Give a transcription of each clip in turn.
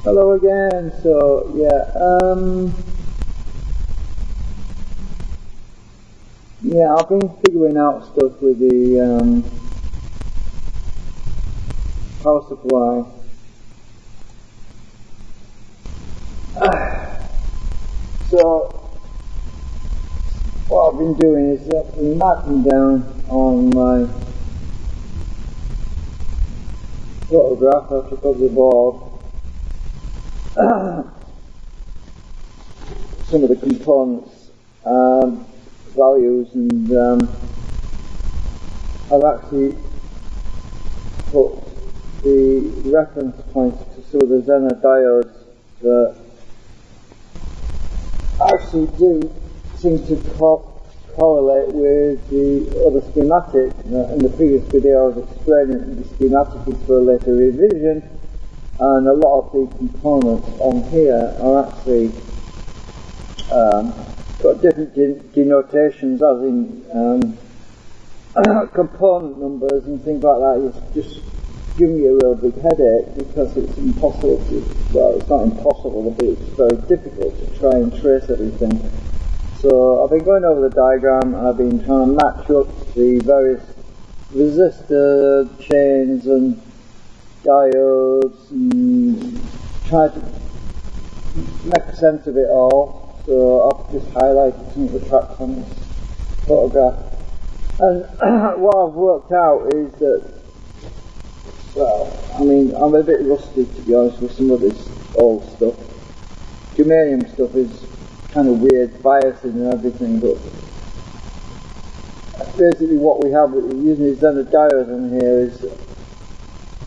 Hello again. So yeah, I've been figuring out stuff with the power supply. So what I've been doing is I've been marking down on my photograph I took of the board some of the components values, and I've actually put the reference points to some of the Zener diodes that actually do seem to correlate with the other schematic. In the previous video I was explaining the schematic is for a later revision, and a lot of the components on here are actually got different denotations, as in component numbers and things like that. It's just giving me a real big headache because it's impossible to, well, it's not impossible, but it's very difficult to try and trace everything. So I've been going over the diagram and I've been trying to match up the various resistor chains and diodes and try to make sense of it all. So I've just highlighted some of the tracks on this photograph. And what I've worked out is that, well, I mean, I'm a bit rusty, to be honest, with some of this old stuff. Germanium stuff is kind of weird, biasing and everything, but basically what we have using these Zener diodes in here is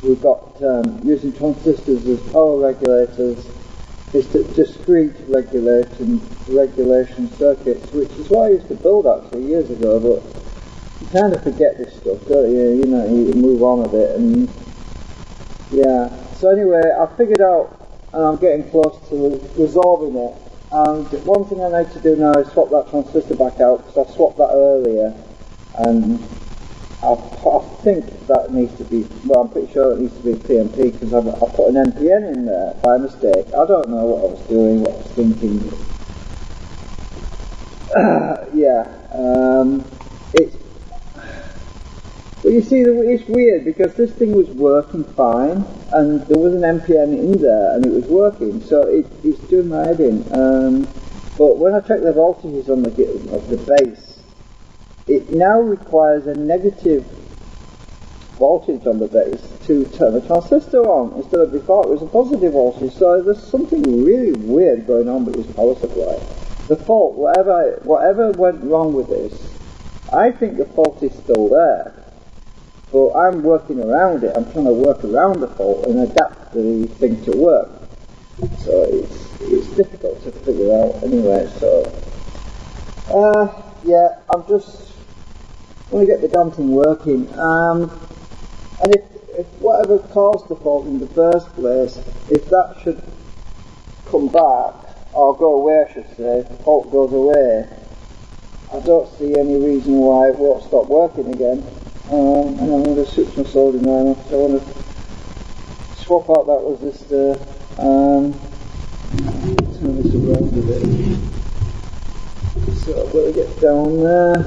we've got using transistors as power regulators. It's discrete regulation circuits, which is what I used to build actually years ago, but you kind of forget this stuff, don't you? You know, you move on a bit, and yeah. So anyway, I figured out, and I'm getting close to resolving it. And one thing I need to do now is swap that transistor back out, because I swapped that earlier, and I think that needs to be, well, I'm pretty sure it needs to be PNP, because I put an NPN in there by mistake. I don't know what I was doing, what I was thinking. But you see, it's weird, because this thing was working fine, and there was an NPN in there, and it was working, so it's doing my head in. But when I check the voltages on the base, it now requires a negative voltage on the base to turn the transistor on, instead of before it was a positive voltage. So there's something really weird going on with this power supply. The fault, whatever went wrong with this, I think the fault is still there. But I'm working around it. I'm trying to work around the fault and adapt the thing to work. So it's difficult to figure out anyway. So yeah, I'm just want to get the damn thing working. And if whatever caused the fault in the first place, if that should come back or go away, I should say, if the fault goes away, I don't see any reason why it won't stop working again. And I'm going to switch my soldering iron off, so I want to swap out that resistor, turn this around a bit. So I've got to get down there.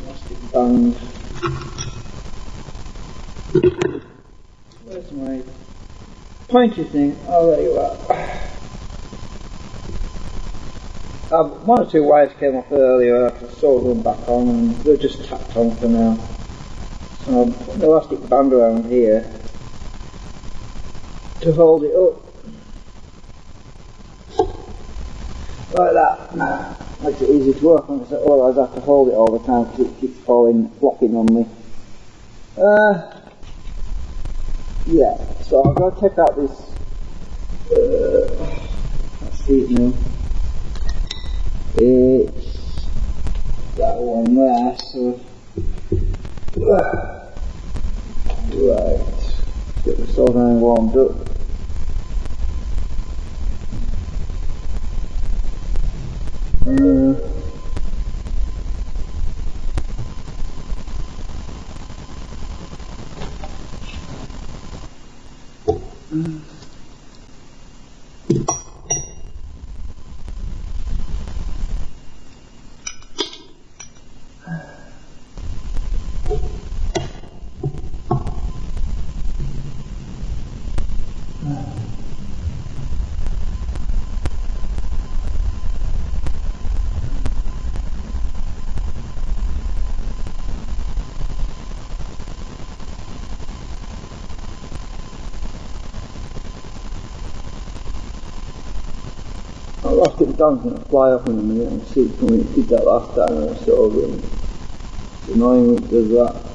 Elastic band. Where's my pointy thing? Oh, there you are. One or two wires came off earlier, I sold them back on, and they're just tacked on for now. So I'm putting the elastic band around here to hold it up. Like that. Makes it easy to work on, because otherwise I have to hold it all the time because it keeps flopping on me. Yeah, so I'm going to take out this, let's see it now. It's that one there, so right, get the soldering warmed up. I'll have to get down and fly up in a minute and see it coming. It did that last time and I saw it. It's annoying when it does that.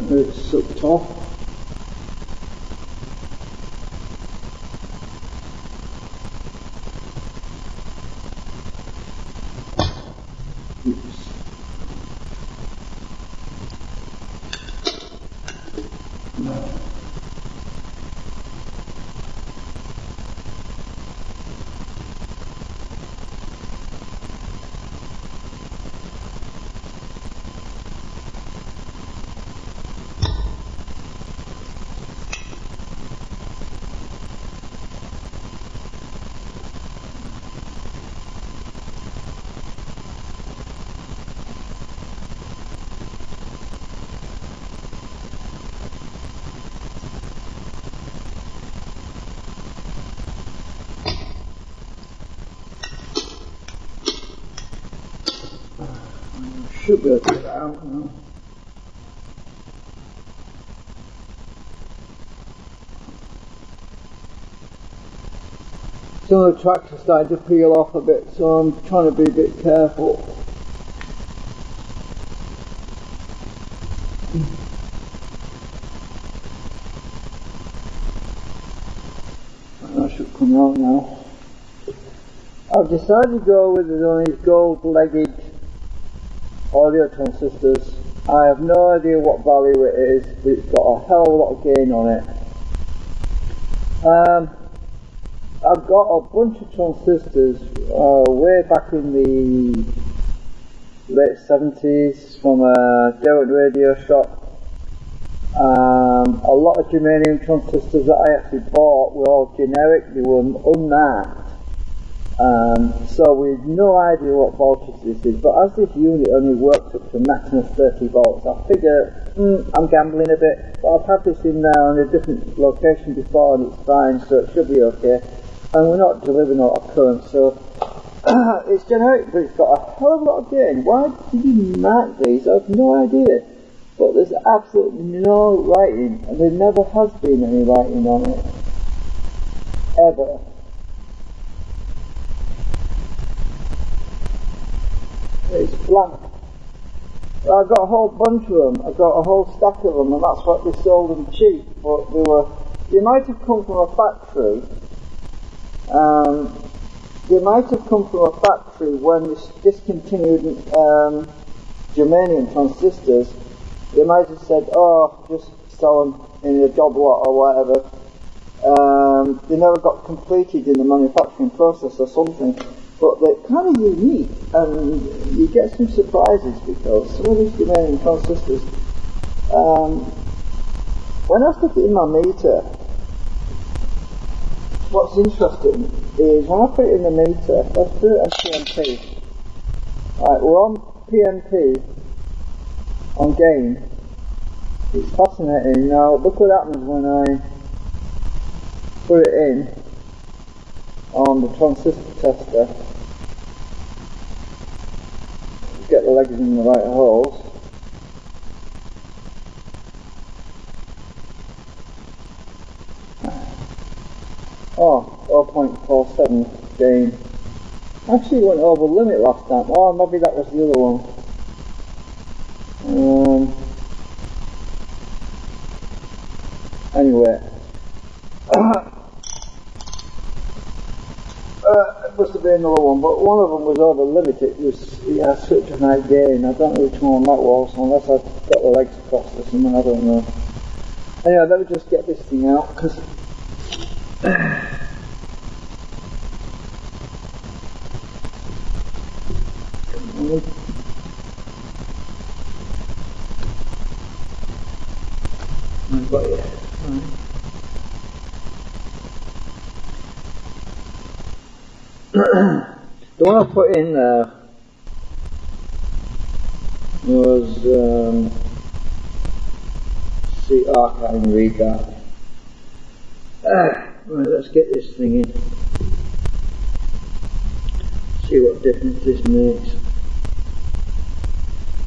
It's sucked off. Should be able to get it out now. Some of the tracks are starting to peel off a bit, so I'm trying to be a bit careful. That should come out now. I've decided to go with these gold-legged audio transistors. I have no idea what value it is, but it's got a hell of a lot of gain on it. I've got a bunch of transistors way back in the late 70s from a Derwent radio shop. A lot of germanium transistors that I actually bought were all generic, they were unmarked. So we've no idea what voltage this is, but as this unit only works up to maximum 30 volts, I figure, I'm gambling a bit, but I've had this in there on a different location before and it's fine, so it should be okay. And we're not delivering a lot of current, so it's generic, but it's got a hell of a lot of gain. Why did you mark these? I have no idea. But there's absolutely no writing, and there never has been any writing on it. Ever. It's blank. I've got a whole bunch of them. I've got a whole stack of them, and that's why they sold them cheap. But they might have come from a factory. They might have come from a factory when they discontinued germanium transistors. They might have said, "Oh, just sell them in a job lot or whatever." They never got completed in the manufacturing process or something. But they're kind of unique, and you get some surprises because some of these germanium transistors, when I stick it in my meter, what's interesting is when I put it in the meter, let's put it on PMP. Right, we're on PMP, on gain. It's fascinating. Now look what happens when I put it in on the transistor tester. Get the legs in the right holes. Oh, 0.47 gain. Actually went over limit last time. Oh, maybe that was the other one. Anyway. It must to be another one, but one of them was over limited. It had such a high gain. I don't know which one that was, unless I've got the legs crossed or something, I don't know. Anyway, let me just get this thing out, because I've got it. The one I put in there was see, I can't even read that. Right, let's get this thing in. See what difference this makes.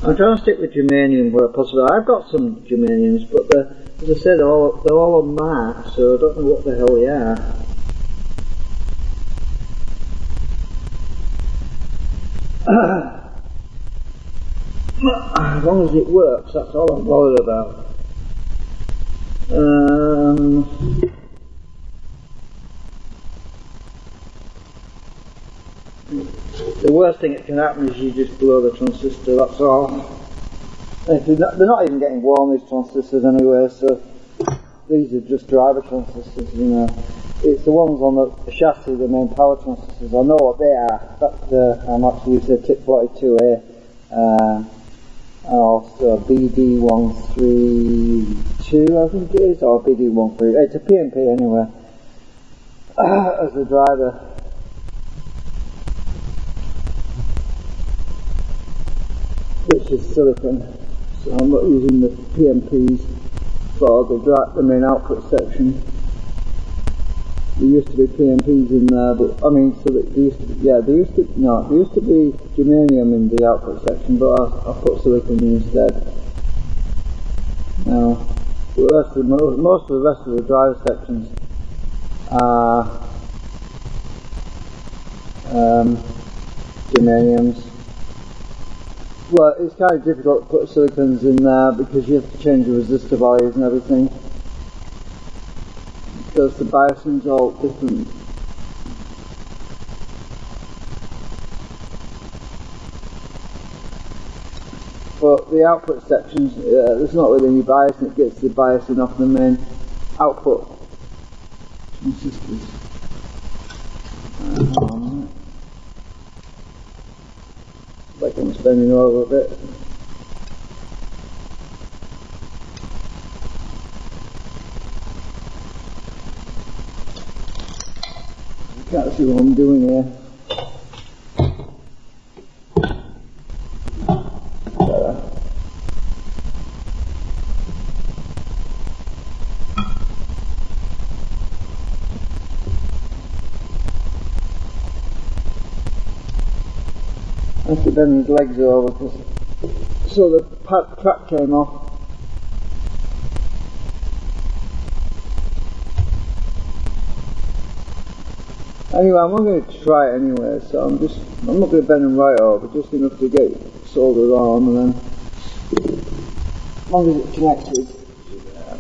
I'm trying to stick with germanium where possible. I've got some germaniums, but as I said, they're all on mark, so I don't know what the hell they are. As long as it works, that's all I'm bothered about. The worst thing that can happen is you just blow the transistor, that's all. They're not even getting warm, these transistors anyway, so these are just driver transistors, you know. It's the ones on the chassis, the main power transistors. I know what they are. That's I'm actually using a tip 42A. Also BD132, I think it is, or BD13. It's a PNP anyway. As the driver. Which is silicon. So I'm not using the PNPs for the main output section. There used to be PNPs in there, but I mean, so that there used to be germanium in the output section, but I put silicon in instead. Now, most of the rest of the driver sections are germaniums. Well, it's kind of difficult to put silicons in there because you have to change the resistor values and everything, because the biasing's all different. But the output sections, there's not really any biasing, it gets the biasing off the main output transistors. Like I'm spinning over a bit. You can't see what I'm doing here. I have to bend his legs over so the track came off. Anyway, I'm not going to try it anyway, so I'm not going to bend them right over, just enough to get it soldered on, and then as long as it's connected,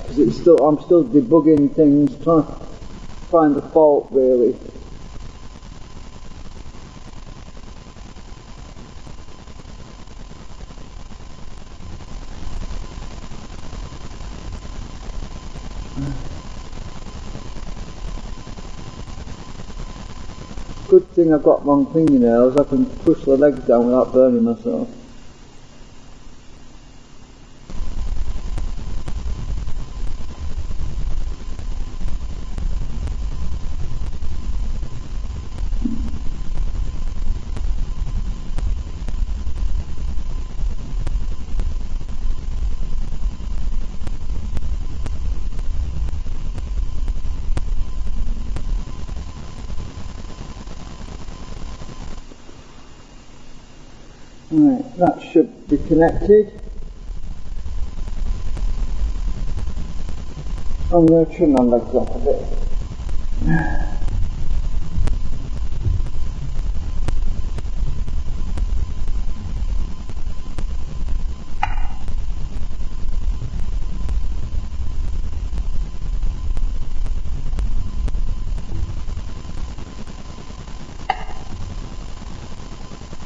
because I'm still debugging things, trying to find the fault really. Good thing I've got long fingernails, I can push the legs down without burning myself. Right, that should be connected. I'm going to trim my legs off a bit.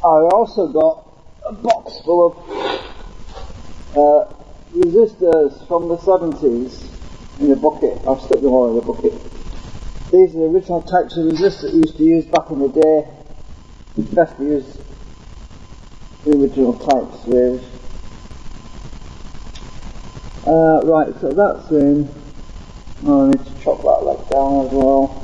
I also got a box full of resistors from the 70s in a bucket. I've stuck them all in a bucket. These are the original types of resistors we used to use back in the day. It's best to use the original types really. Right, so that's in. Oh, I need to chop that leg down as well.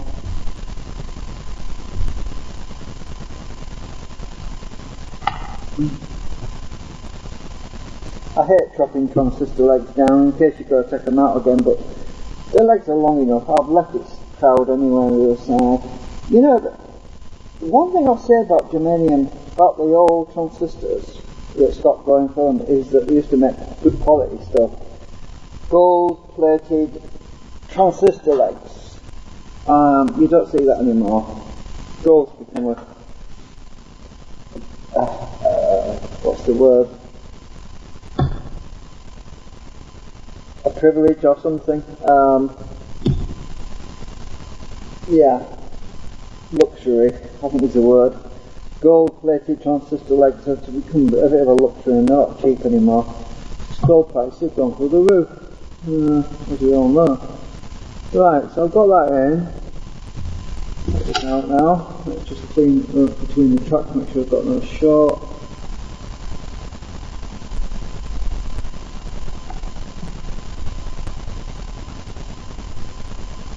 I hate chopping transistor legs down in case you've got to take them out again, but the legs are long enough. I've left it proud anyway on the other side. You know, one thing I'll say about germanium, about the old transistors that stopped going for them, is that they used to make good quality stuff. Gold-plated transistor legs. You don't see that anymore. Gold's become what's the word? A privilege or something. Yeah, luxury, I think is the word. Gold-plated transistor legs have to become a bit of a luxury and not cheap anymore. Gold prices have gone through the roof, as we all know. Right, so I've got that in. Take this out now. Let's just clean up between the tracks, make sure I've got no short.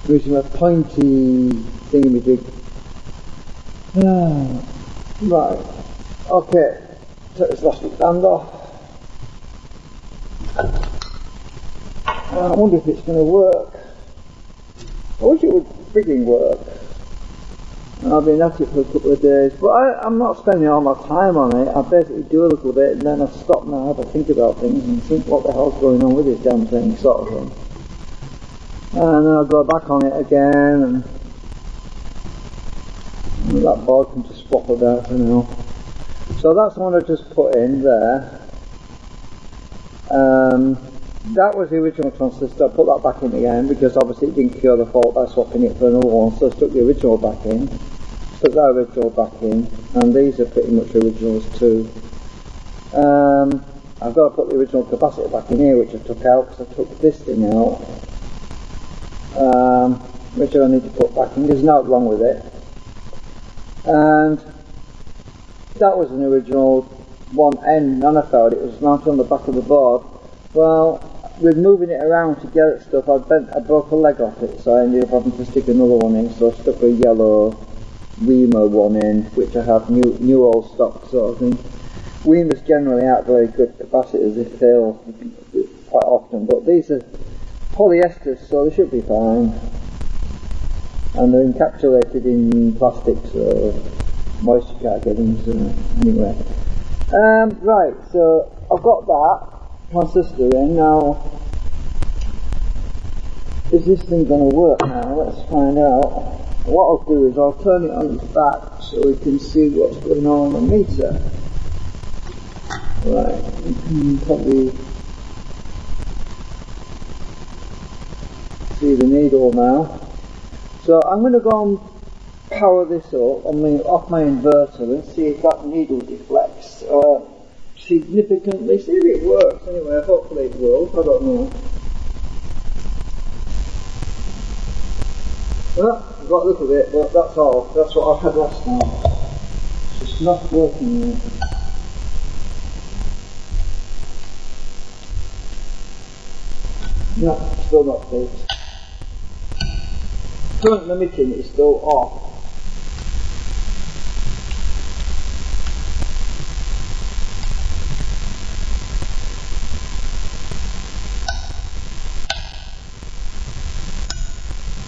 Using a pointy thingamajig. Right. Okay. Take this elastic band off. I wonder if it's going to work. I wish it would frigging work. I've been at it for a couple of days, but I'm not spending all my time on it. I basically do a little bit and then I stop and I have a think about things and think what the hell's going on with this damn thing, sort of thing. And then I'll go back on it again, and that board can just swap about for now. So that's the one I just put in there. That was the original transistor. I put that back in again because obviously it didn't cure the fault by swapping it for another one, so I stuck the original back in. Stuck that original back in, and these are pretty much originals too. I've got to put the original capacitor back in here, which I took out because I took this thing out. Which I need to put back in, there's nothing wrong with it. And that was an original one end, and I found it was mounted on the back of the board. Well, with moving it around to get at stuff, I broke a leg off it, so I ended up having to stick another one in, so I stuck a yellow Weemer one in, which I have new old stock sort of thing. Weemers generally aren't very good capacitors, they fail quite often, but these are polyesters, so they should be fine. And they're encapsulated in plastic, so moisture can't get into them anyway. Right, so I've got that transistor in. Now, is this thing going to work now? Let's find out. What I'll do is I'll turn it on its back so we can see what's going on the meter. Right, you can probably see the needle now. So I'm going to go and power this up off my inverter and see if that needle deflects significantly. See if it works anyway. Hopefully it will. I don't know. Well, I've got a little bit, but that's all. That's what I've had last night. It's just not working yet. No, still not fixed. Current limiting is still off.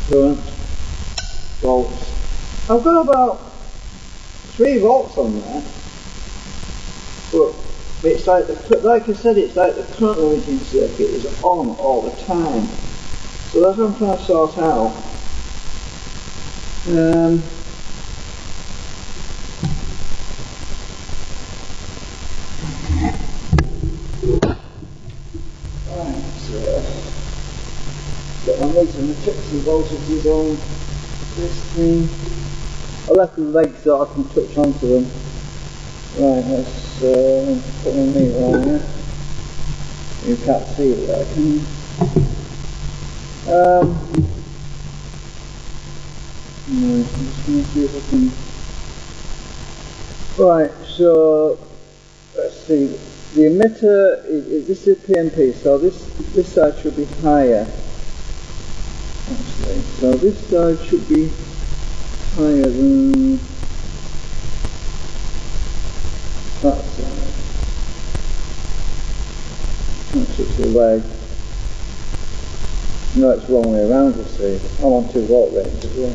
Current volts. I've got about 3 volts on there, but it's like I said, it's like the current limiting circuit is on all the time. So that's what I'm trying to sort out. Right, so got my legs and the trips and voltages on this thing. I left the legs so I can touch onto them. Right, let's put my meter on here. You can't see it there, can you? No, I'm just going to see if I can. Right, so let's see. The emitter this is PMP, so this side should be higher. Actually, so this side should be higher than that side. That's just the way. No, it's the wrong way around, you see. I'm on 2 volt range as well.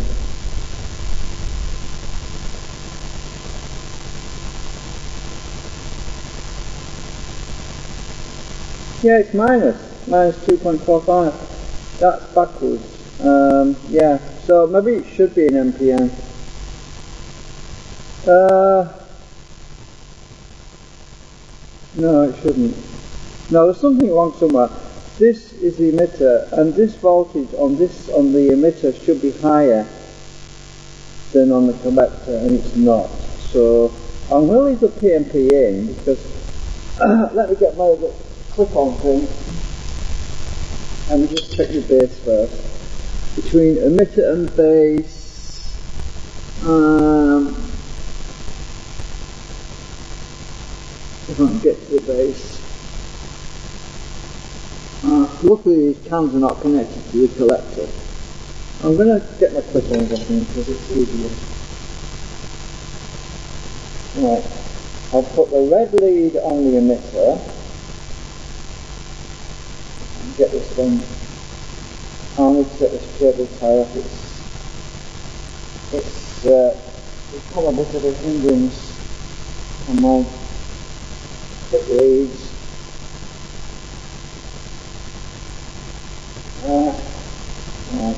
Yeah, it's minus 2.45. That's backwards. Yeah, so maybe it should be an MPN. No, it shouldn't. No, there's something wrong somewhere. This is the emitter, and this voltage on the emitter should be higher than on the collector, and it's not. So I'm going to leave the PMP in because let me get my little clip-on thing and just check the base first. Between emitter and base, if I can get to the base. Luckily these cans are not connected to the collector. I'm going to get my clip-ons, I think, because it's easier. Right, I'll put the red lead on the emitter. Get this thing. I need to set this cable tie off. It's become a bit of a hindrance on my hip leads. Right.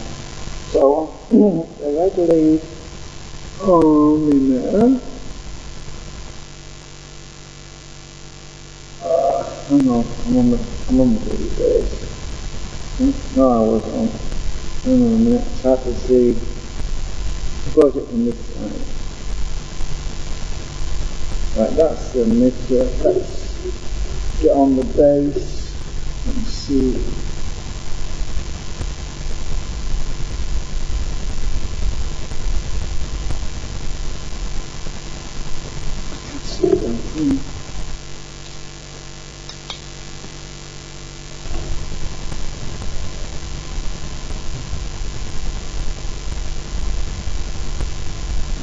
So the red lead on the emitter. Hang on, I'm on the base. No, I wasn't on. Hang on a minute, it's hard to see. I've got it from this side. Right, that's the emitter. Let's get on the base and see. I can't see it down here.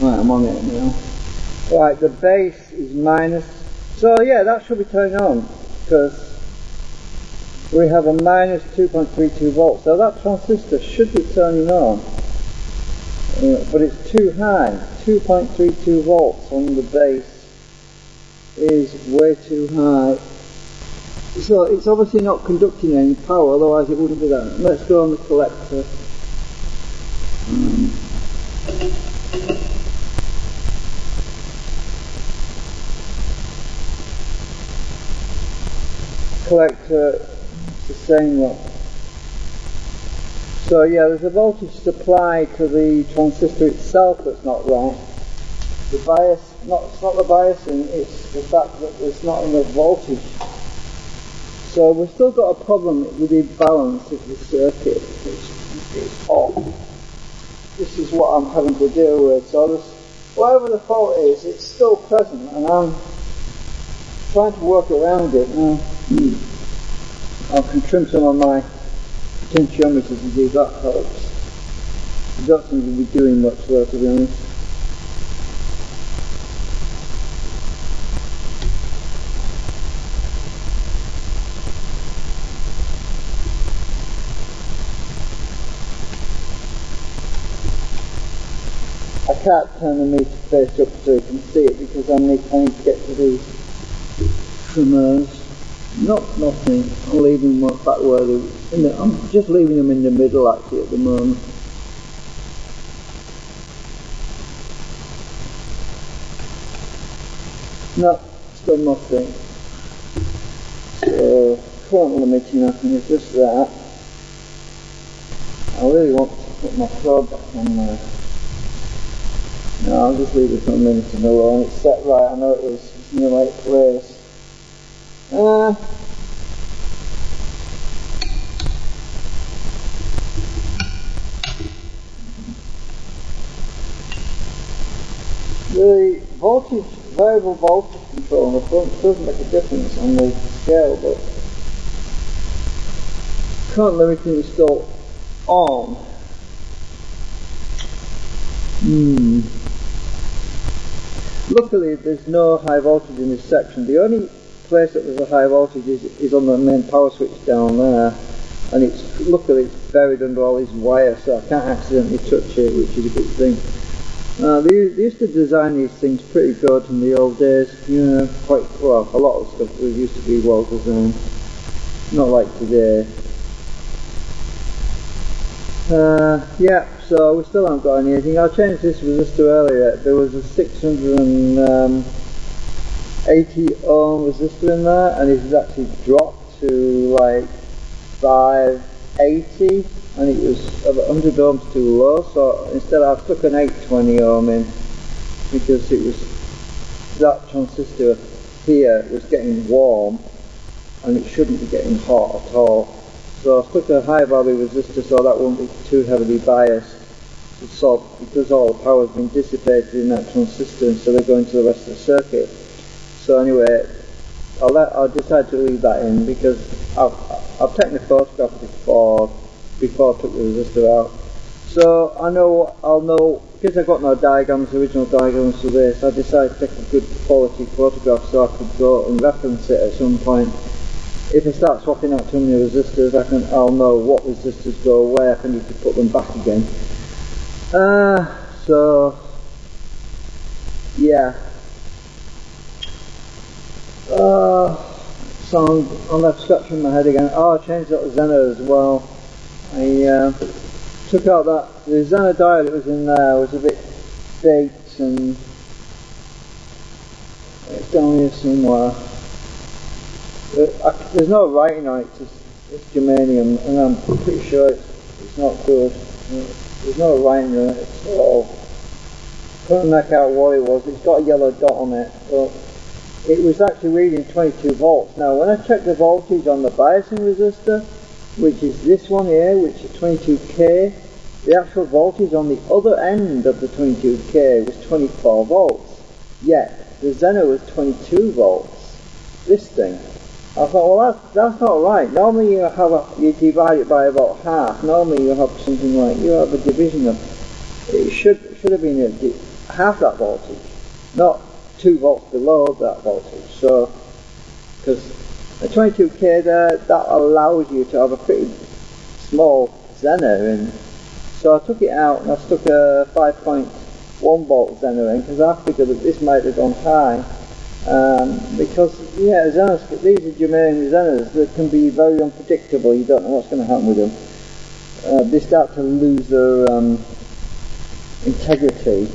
Right, I'm on it now. Right, the base is minus. So yeah, that should be turned on because we have a minus 2.32 volts. So that transistor should be turning on, but it's too high. 2.32 volts on the base is way too high. So it's obviously not conducting any power, otherwise it wouldn't be that. Let's go on the collector. Collector, it's the same one. So yeah, there's a voltage supply to the transistor itself that's not right. The bias, it's not the biasing, it's the fact that there's not enough voltage. So we've still got a problem with the balance of the circuit. It's off. This is what I'm having to deal with. So whatever the fault is, it's still present, and I'm trying to work around it now. I can trim some of my potentiometers and see if that helps. I don't seem to be doing much though, to be honest. I can't turn the meter face up so you can see it because I need to get to these trimmers. Nothing. I'm leaving them back where I'm just leaving them in the middle actually at the moment. No, still nothing. So current limiting I think is just that. I really want to put my probe back on there. No, I'll just leave it for a minute alone. It's set right, I know it is. in the right place. The voltage, variable voltage control on the front does make a difference on the scale, but current limiting is still on. Luckily there's no high voltage in this section. The only place that there's a high voltage is on the main power switch down there, and luckily it's buried under all these wires, so I can't accidentally touch it, which is a good thing. They used to design these things pretty good in the old days, you know, quite well. A lot of stuff used to be well designed, not like today. Yeah, so we still haven't got anything. I changed this resistor earlier. There was a 680 ohm resistor in there, and it has actually dropped to like 580, and it was about 100 ohms too low, so instead I stuck an 820 ohm in, because that transistor here was getting warm and it shouldn't be getting hot at all. So I stuck a high value resistor so that won't be too heavily biased, because all the power has been dissipated in that transistor instead of going to the rest of the circuit. So anyway, I decided to leave that in because I've taken a photograph of it before I took the resistor out. So I'll know, because I've got no diagrams, original diagrams for this, I decided to take a good quality photograph so I could go and reference it at some point. If I start swapping out too many resistors, I'll know what resistors go where if I need to put them back again. So yeah. So I'm left scratching my head again. Oh, I changed that Zener as well. I took out the Zener diode that was in there was a bit baked, and it's down here somewhere. There's no writing on it, it's germanium, and I'm pretty sure it's not good. There's no writing on it at all. Couldn't make out what it was. It's got a yellow dot on it, but it was actually reading 22 volts. Now when I checked the voltage on the biasing resistor, which is this one here, which is 22k, the actual voltage on the other end of the 22k was 24 volts. Yet the Zener was 22 volts. This thing. I thought, well, that's not right. Normally you divide it by about half. Normally you have something like, you have a division of, it should have been half that voltage, not 2 volts below that voltage. So, because a 22k there, that allows you to have a pretty small Zener in. So I took it out and I stuck a 5.1 volt Zener in, because I figured that this might have gone high. Because yeah, Zeners, these are germanium Zeners that can be very unpredictable. You don't know what's going to happen with them. They start to lose their integrity.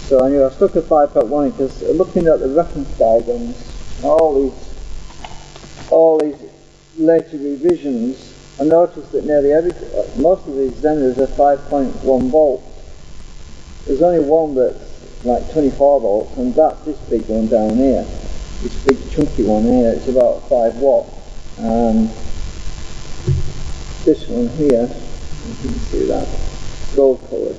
So anyway, I stuck a 5.1 in, because looking at the reference diagrams, all these later revisions, I noticed that most of these Zeners are 5.1 volts. There's only one that's like 24 volts, and that's this big one down here, this big chunky one here. It's about 5 watt. This one here, you can see that, gold coloured.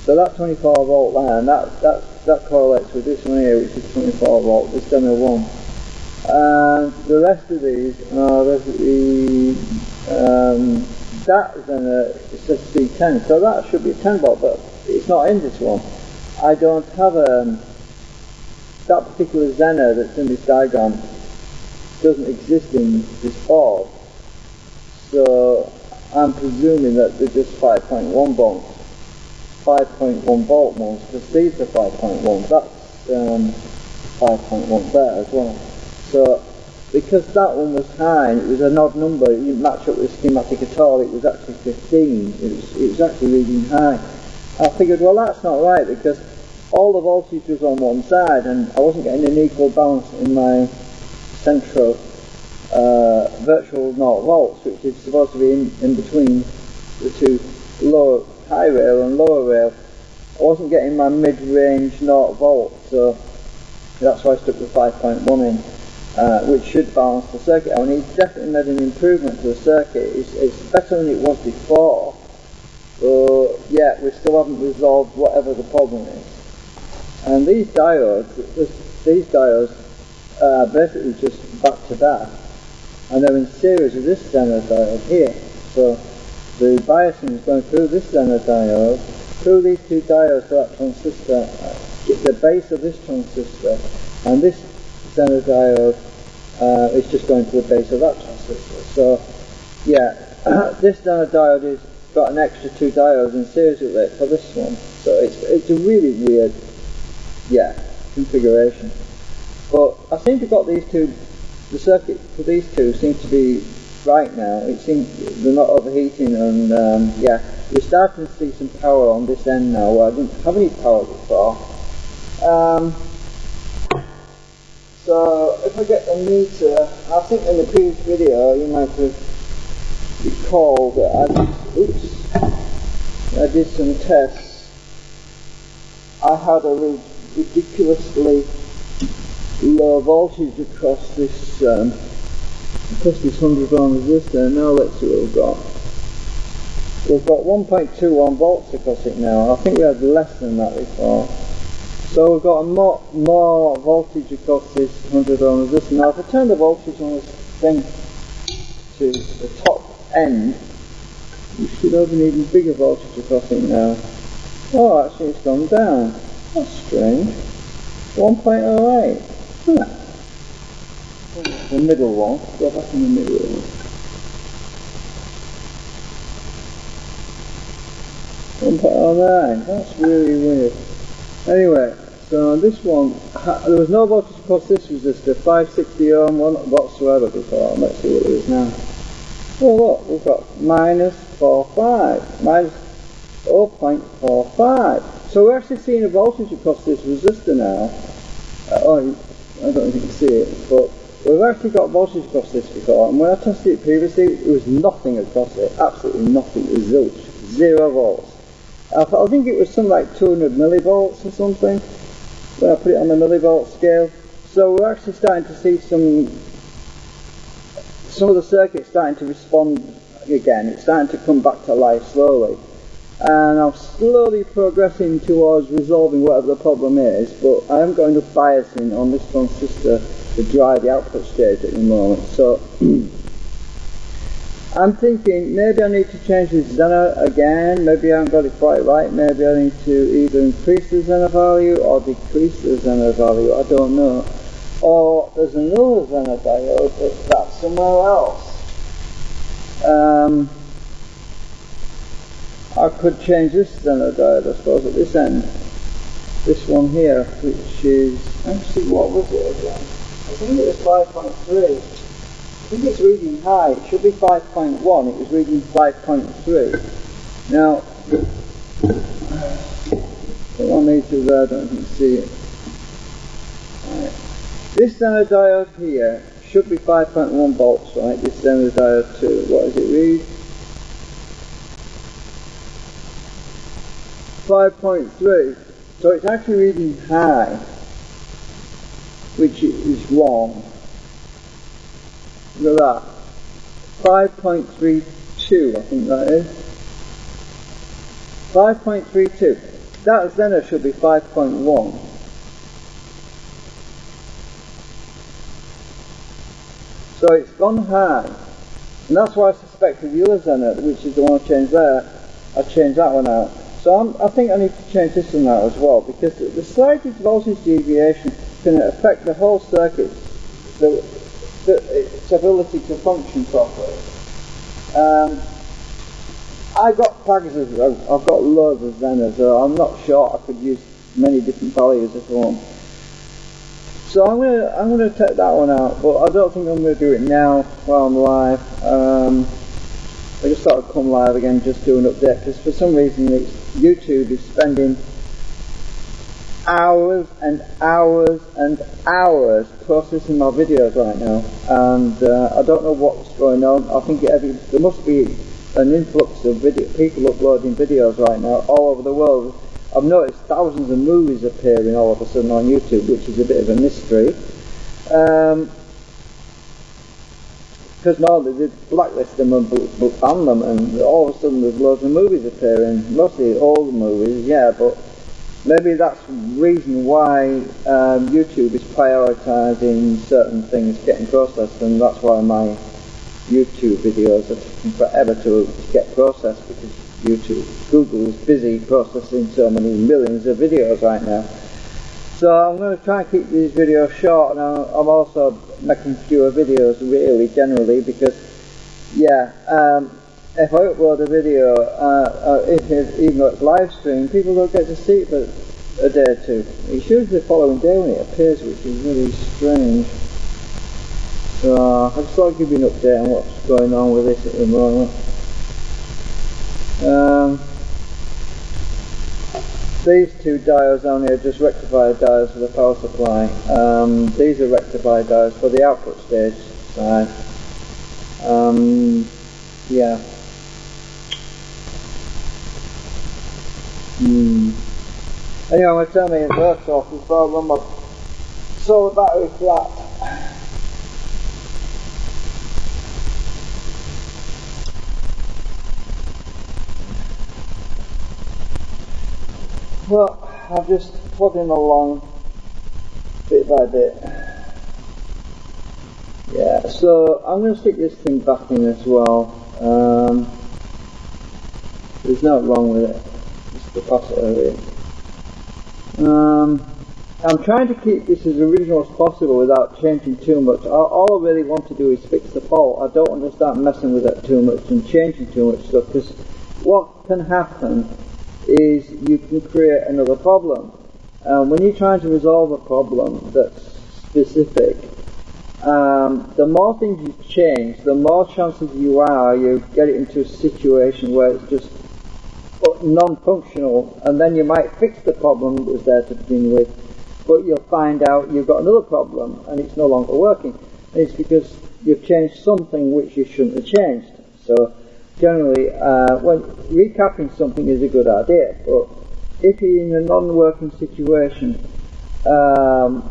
So that 24 volt line, that correlates with this one here, which is 24 volt, this demo one. And the rest of these are that Zener, it says C10, so that should be 10 volt, but it's not in this one. I don't have that particular Zener that's in this diagram doesn't exist in this board, so I'm presuming that they're just 5.1 volts, 5.1 volt ones, because these are 5.1. That's 5.1 there as well. So because that one was high and it was an odd number, it didn't match up with the schematic at all. It was actually 15. It was actually reading high. I figured, well, that's not right, because all the voltage was on one side and I wasn't getting an equal balance in my central virtual 0 volts, which is supposed to be in between the two high rail and lower rail. I wasn't getting my mid-range 0 volts, so That's why I stuck with 5.1 in, which should balance the circuit out. And he's definitely made an improvement to the circuit. It's better than it was before, but yeah, we still haven't resolved whatever the problem is. And these diodes are basically just back to back, and they're in series with this Zener diode here. So the biasing is going through this Zener diode, through these two diodes to that transistor, the base of this transistor, and this Zener diode is just going to the base of that transistor. So yeah, this Zener diode has got an extra two diodes in series with it for this one. So it's a really weird, configuration. But I seem to have got these two, the circuit for these two seems to be right now. It seems they're not overheating, and we're starting to see some power on this end now where I didn't have any power before. So if I get the meter, I think in the previous video you might have recalled that I did some tests. I had a ridiculously low voltage across this 100 ohm resistor. Now let's see what we've got. We've got 1.21 volts across it now. I think we had less than that before. So we've got a more voltage across this 100 ohm resistor. Now if I turn the voltage on this thing to the top end, you should have an even bigger voltage across it now. Oh, actually it's gone down. That's strange. 1.08. The middle one. Go back in the middle one. 1.09. That's really weird. Anyway, so this one, there was no voltage across this resistor, 560 ohm, whatsoever before. Let's see what it is now. Oh look, we've got minus 0.45. 0.45. So we're actually seeing a voltage across this resistor now. I don't know if you can see it, but we've actually got voltage across this before, and when I tested it previously, there was nothing across it, absolutely nothing. It was zilch, 0 volts. I think it was something like 200 millivolts or something when I put it on the millivolt scale. So we're actually starting to see some of the circuits starting to respond again. It's starting to come back to life slowly. And I'm slowly progressing towards resolving whatever the problem is, but I am going to biasing on this transistor to drive the output stage at the moment. So I'm thinking maybe I need to change the Zener again. Maybe I haven't got it quite right. Maybe I need to either increase the Zener value or decrease the Zener value. I don't know. Or there's another Zener diode that's somewhere else. I could change this Zener diode, I suppose, at this end. This one here, which is, actually, what was it again? I think it was 5.3. I think it's reading high. It should be 5.1. It was reading 5.3. Now, put my meter there, I don't know if you can see it. Right. This Zener diode here should be 5.1 volts, right? This Zener diode 2. What does it read? 5.3. So it's actually reading high, which is wrong. Look at that. 5.32, I think that is. 5.32. That Zener should be 5.1. So it's gone high. And that's why I suspected the other Zener, which is the one I changed there, I changed that one out. So I think I need to change this one out as well, because the slightest voltage deviation can affect the whole circuit, its ability to function properly. I've got packages, I've got loads of Zener, so I'm not sure I could use many different values if I want. So I'm gonna take that one out, but I don't think I'm gonna do it now while I'm live. I just thought I'd come live again, just do an update, because for some reason YouTube is spending hours and hours and hours processing my videos right now, and I don't know what's going on. I think there must be an influx of people uploading videos right now all over the world. I've noticed thousands of movies appearing all of a sudden on YouTube, which is a bit of a mystery. Because normally they blacklist them and ban them, and all of a sudden there's loads of movies appearing, mostly old movies, yeah, but maybe that's the reason why YouTube is prioritising certain things getting processed, and that's why my YouTube videos are taking forever to get processed, because Google is busy processing so many millions of videos right now. So I'm going to try and keep these videos short, and I'm also making fewer videos really, generally, because, yeah, if I upload a video, even though it's live stream, people don't get to see it for a day or two. It's usually the following day when it appears, which is really strange. So I just thought I'd give you an update on what's going on with this at the moment. These two diodes on here are just rectifier diodes for the power supply. These are rectifier diodes for the output stage side. Yeah. Anyway, I'm going to turn my inverter off before I run my solar battery flat. Well, I'm just plodding along bit by bit. Yeah, so I'm going to stick this thing back in as well. There's nothing wrong with it. Just the capacitor here. I'm trying to keep this as original as possible without changing too much. All I really want to do is fix the fault. I don't want to start messing with it too much and changing too much stuff, because what can happen is you can create another problem. When you're trying to resolve a problem that's specific, the more things you change, the more chances you get it into a situation where it's just non-functional, and then you might fix the problem that was there to begin with, but you'll find out you've got another problem and it's no longer working. And it's because you've changed something which you shouldn't have changed. So generally, when recapping something is a good idea, but if you're in a non-working situation,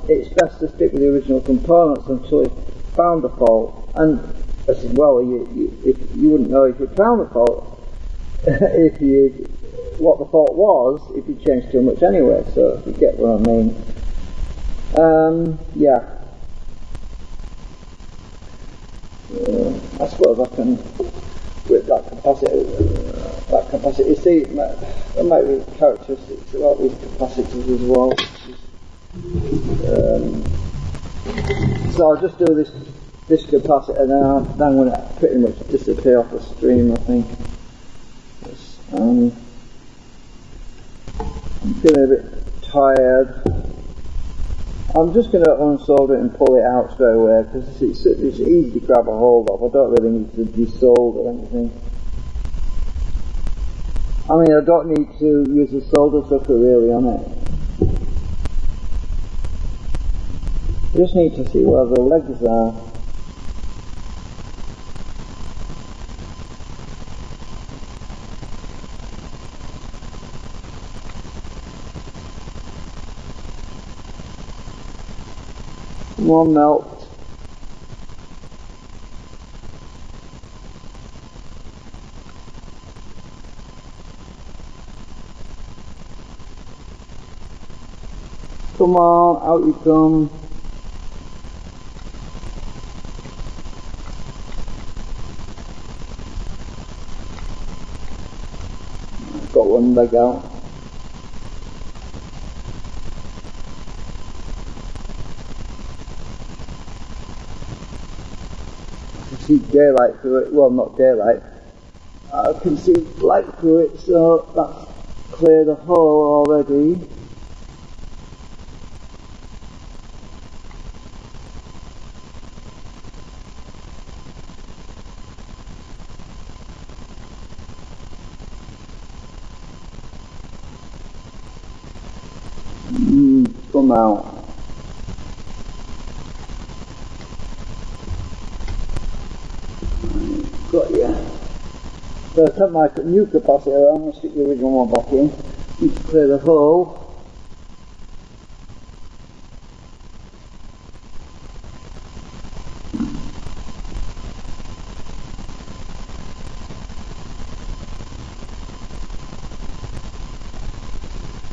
it's best to stick with the original components until you've found the fault. And I said, well, you wouldn't know if you found the fault what the fault was if you changed too much anyway. So if you get what I mean. Yeah. I suppose I can, with that capacity, you see, there might be characteristics about these capacitors as well. So I'll just do this capacitor now, then when it pretty much disappear off the stream, I think. I'm feeling a bit tired. I'm just going to unsolder it and pull it out straight away, because it's easy to grab a hold of. I don't really need to desolder anything. I mean, I don't need to use a solder sucker really on it. I just need to see where the legs are. Come on, melt. Come on, out you come. Got one leg out. See daylight through it, well, not daylight, I can see light through it, so that's cleared the hole already. Come out. Got you. So I take my new capacitor, I'm going to stick the original one back in. Need to clear the hole.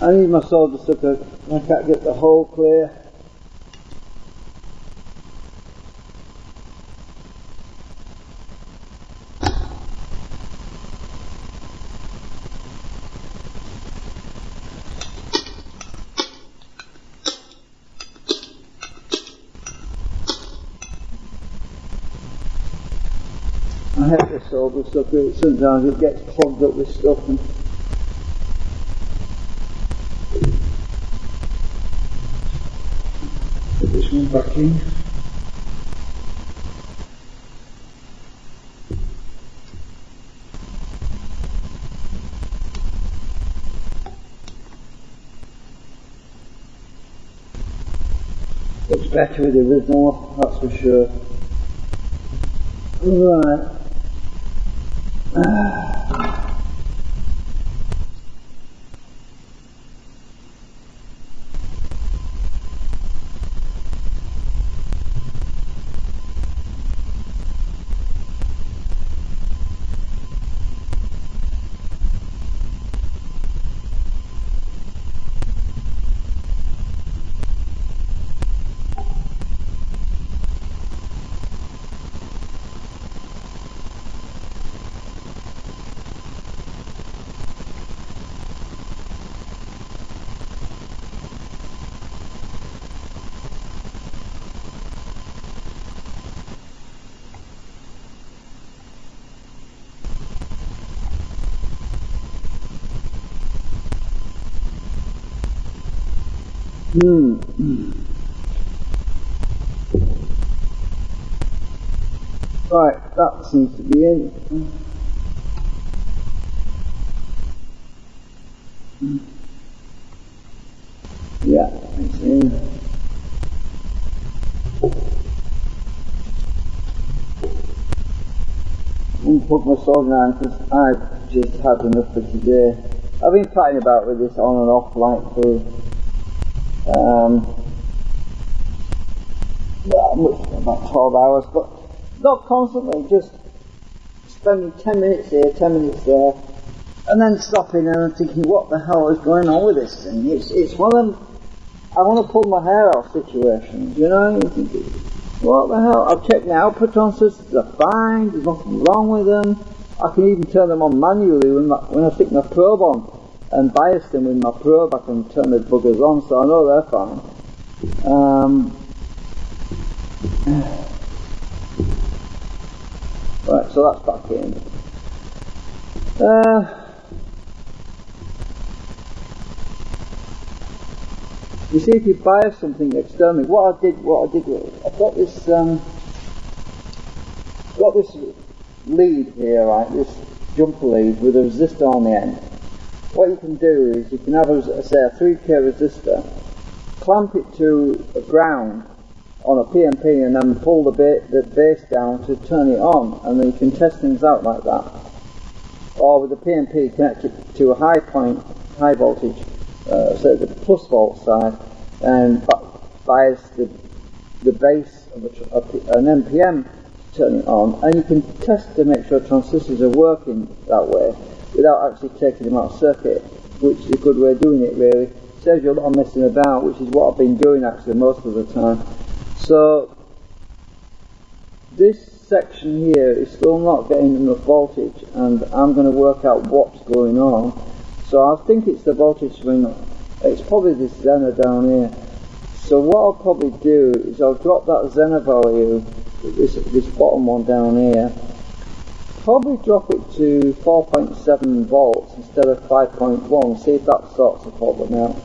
I need my solder sucker. I can't get the hole clear. I hate the solder sucker. Sometimes it gets clogged up with stuff. And put this one back in. Looks better with the original, that's for sure. Right. Right, that seems to be in. Yeah, it's in. I'm going to put my solder on because I've just had enough for today. I've been fighting about with this on and off like for about 12 hours, but not constantly, just spending 10 minutes here, 10 minutes there, and then stopping and thinking, what the hell is going on with this thing? It's one of them, I want to pull my hair off situations, you know? You think, what the hell? I've checked my output transistors, they're fine, there's nothing wrong with them. I can even turn them on manually when I stick my probe on and bias them with my probe. I can turn the buggers on, so I know they're fine. Right, so that's back in. You see, if you bias something externally, what I did was, I've got this lead here, right, this jumper lead with a resistor on the end. What you can do is you can have say a 3K resistor, clamp it to a ground on a PNP and then pull the base down to turn it on, and then you can test things out like that. Or with the PNP connect it to a high voltage, say the plus volt side, and bias the base of an NPN to turn it on, and you can test to make sure transistors are working that way without actually taking them out of circuit, which is a good way of doing it really. Saves you a lot of messing about, which is what I've been doing actually most of the time. So this section here is still not getting enough voltage, and I'm going to work out what's going on. So I think it's the voltage swing. It's probably this Zener down here. So what I'll probably do is I'll drop that Zener value, this bottom one down here, probably drop it to 4.7 volts instead of 5.1, see if that sorts the problem out.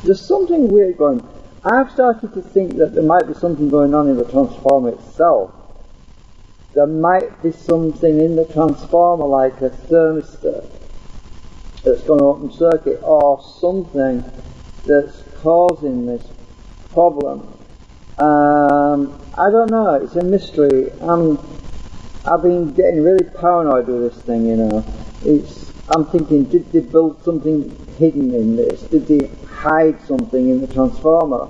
There's something weird going. I've started to think that there might be something going on in the transformer itself. There might be something in the transformer, like a thermistor that's going to open circuit, or something that's causing this problem. I don't know, it's a mystery. I've been getting really paranoid with this thing, you know. I'm thinking, did they build something hidden in this? Did they hide something in the transformer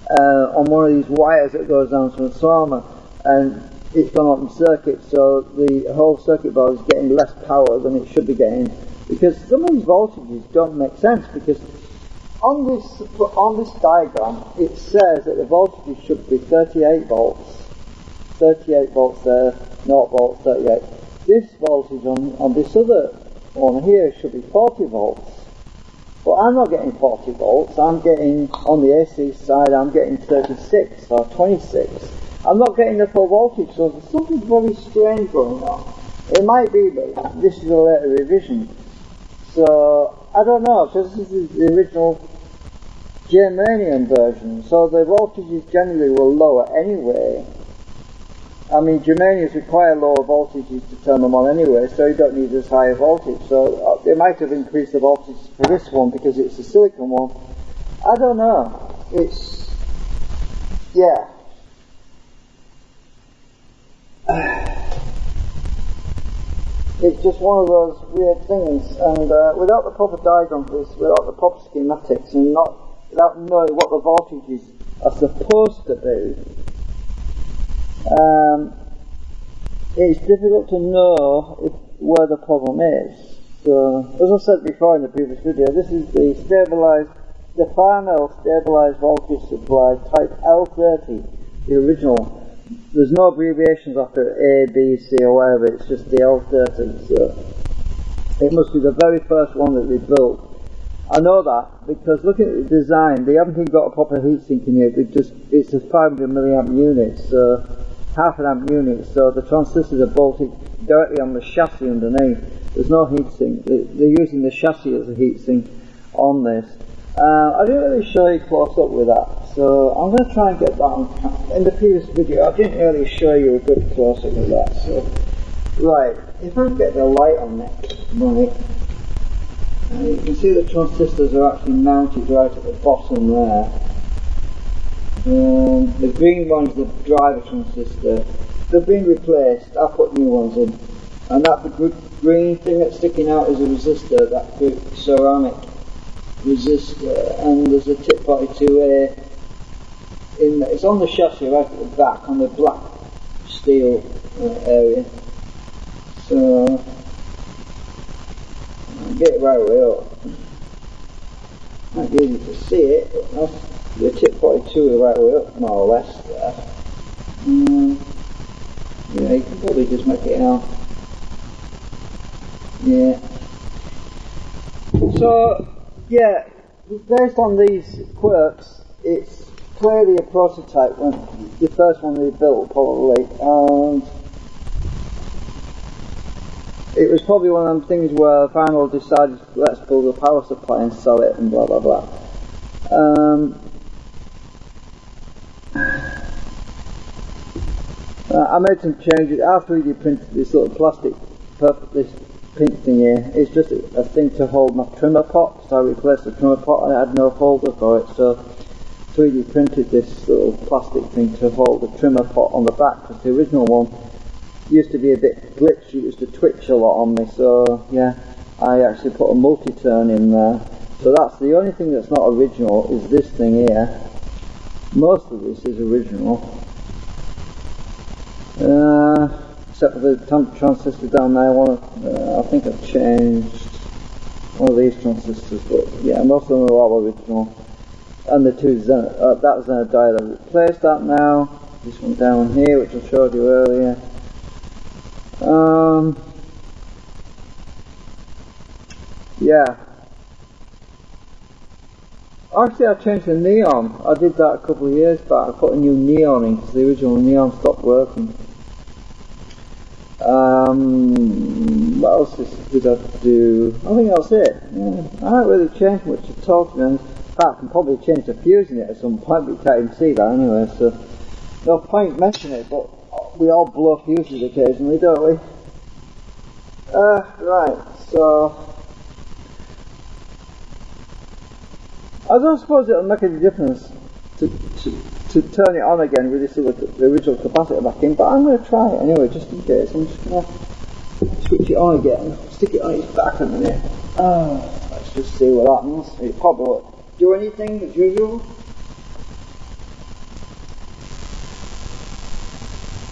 on one of these wires that goes down to the transformer, and it's gone open circuit, so the whole circuit board is getting less power than it should be getting? Because some of these voltages don't make sense, because on this diagram it says that the voltage should be 38 volts. 38 volts there, 0 volts, 38. This voltage on this other one here should be 40 volts. But I'm not getting 40 volts, I'm getting, on the AC side, I'm getting 36 or 26. I'm not getting the full voltage, so there's something very strange going on. It might be that this is a later revision. So, I don't know, because this is the original germanium version, so the voltages generally were lower anyway. I mean, germaniums require lower voltages to turn them on anyway, so you don't need as high a voltage. So they might have increased the voltage for this one because it's a silicon one. I don't know. It's, yeah. It's just one of those weird things, and without the proper diagram for this, without the proper schematics, and without knowing what the voltages are supposed to be, it's difficult to know where the problem is. So, as I said before in the previous video, this is the FARNELL stabilized voltage supply type L30, the original. There's no abbreviations after A, B, C or whatever, it's just the L30. So it must be the very first one that they built. I know that because looking at the design, they haven't even got a proper heatsink in here. It's a 500 milliamp unit, so half an amp unit, so the transistors are bolted directly on the chassis underneath. There's no heatsink. They're using the chassis as a heatsink on this. I didn't really show you close up with that, so I'm going to try and get that on. In the previous video I didn't really show you a good close up with that, so right, if I get the light on it, right, you can see the transistors are actually mounted right at the bottom there. The green one's the driver transistor. They've been replaced, I put new ones in, and that green thing that's sticking out is a resistor, that big ceramic resistor, and there's a tip 42A in there. It's on the chassis right at the back, on the black steel area. So I'll get it right way up. Not easy to see it, but that's the tip 42 is right way up, more or less there. Yeah, you can probably just make it out. Yeah. So, yeah, based on these quirks, it's clearly a prototype, the first one they built probably, and it was probably one of them things where FARNELL decided, let's build a power supply and sell it and blah blah blah. I made some changes. I 3D printed this little plastic, this pink thing here. It's just a thing to hold my trimmer pot, so I replaced the trimmer pot and I had no holder for it, so 3D printed this little plastic thing to hold the trimmer pot on the back, because the original one used to be a bit glitchy, it used to twitch a lot on me, so yeah, I actually put a multi-turn in there. So that's the only thing that's not original, is this thing here. Most of this is original. Except for the transistor down there. I think I've changed one of these transistors, but yeah, most of them are all original. And the two that Zenodiode, I've replaced that now. This one down here, which I showed you earlier. Yeah. Actually, I changed the neon. I did that a couple of years back. I put a new neon in because the original neon stopped working. What else did I do? I think that's it. Yeah. I haven't really changed much at all, to be honest. In fact, I can probably change the fuse in it at some point, but you can't even see that anyway, so no point mentioning it, but we all blow fuses occasionally, don't we? Right, so I don't suppose it'll make any difference to turn it on again with this the original capacitor back in, but I'm going to try it anyway, just in case. I'm just going to switch it on again. stick it on his back a minute. Let's just see what happens. It probably won't do anything as usual.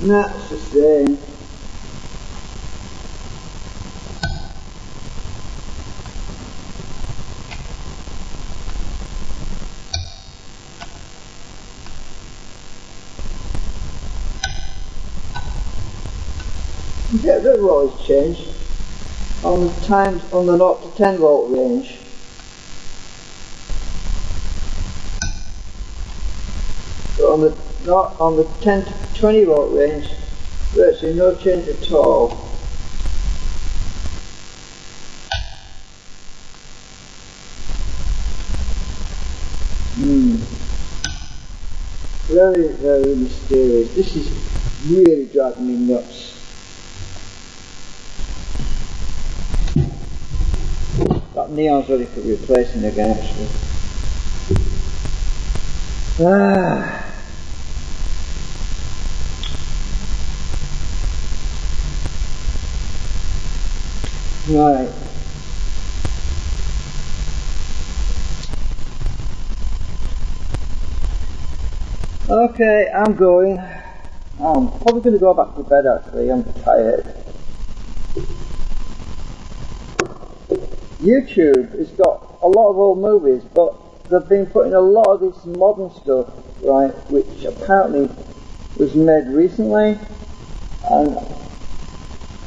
Nah, it's the same. Yeah, the voltage change on the 0 to 10 volt range. But on the 10 to 20 volt range, virtually no change at all. Very, very mysterious. This is really driving me nuts. That neon's ready for replacing again, actually. Right. Okay, I'm going. I'm probably going to go back to bed actually, I'm tired. YouTube has got a lot of old movies, but they've been putting a lot of this modern stuff, right, which apparently was made recently, and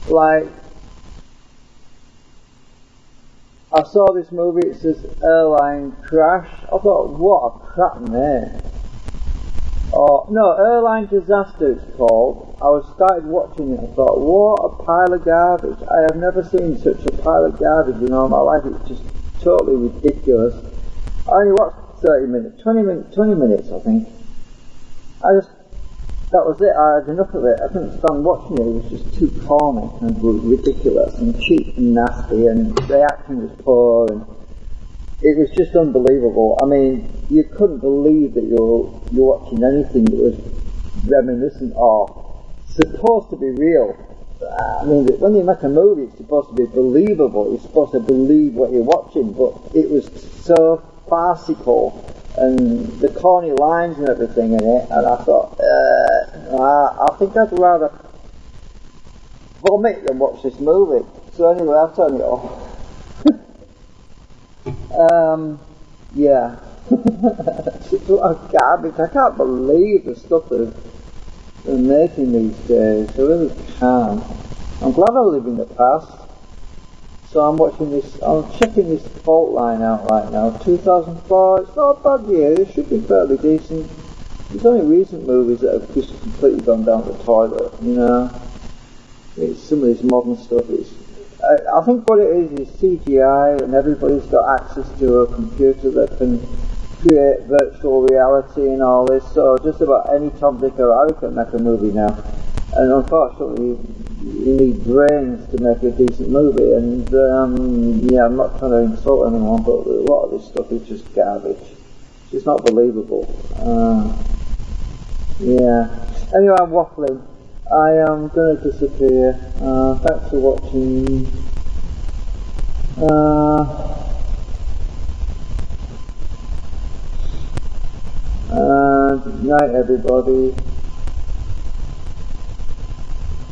like, I saw this movie, it says Airline Crash. I thought, what a crap name. Oh, no, Airline Disaster it's called. I started watching it and thought, what a pile of garbage. I have never seen such a pile of garbage in all my life. It's just totally ridiculous. I only watched 20 minutes I think. That was it, I had enough of it. I couldn't stand watching it. It was just too corny and ridiculous and cheap and nasty, and the acting was poor, and it was just unbelievable. I mean, you couldn't believe that you're watching anything that was reminiscent or supposed to be real. I mean, when you make a movie, it's supposed to be believable. You're supposed to believe what you're watching, but it was so farcical, and the corny lines and everything in it, and I thought, I think I'd rather vomit than watch this movie. So anyway, I'll turn it off. Yeah. It's a lot of garbage. I can't believe the stuff that they're making these days. I really can't. I'm glad I live in the past. So I'm checking this fault line out right now. 2004, it's not a bad year, it should be fairly decent. There's only recent movies that have just completely gone down the toilet, you know. It's some of this modern stuff. I think what it is CGI, and everybody's got access to a computer that can create virtual reality and all this, so just about any Tom, Dick or Harry can make a movie now. And unfortunately, you need brains to make a decent movie, and yeah, I'm not trying to insult anyone, but a lot of this stuff is just garbage. It's just not believable. Yeah. Anyway, I'm waffling. I am going to disappear. Thanks for watching. Good night, everybody.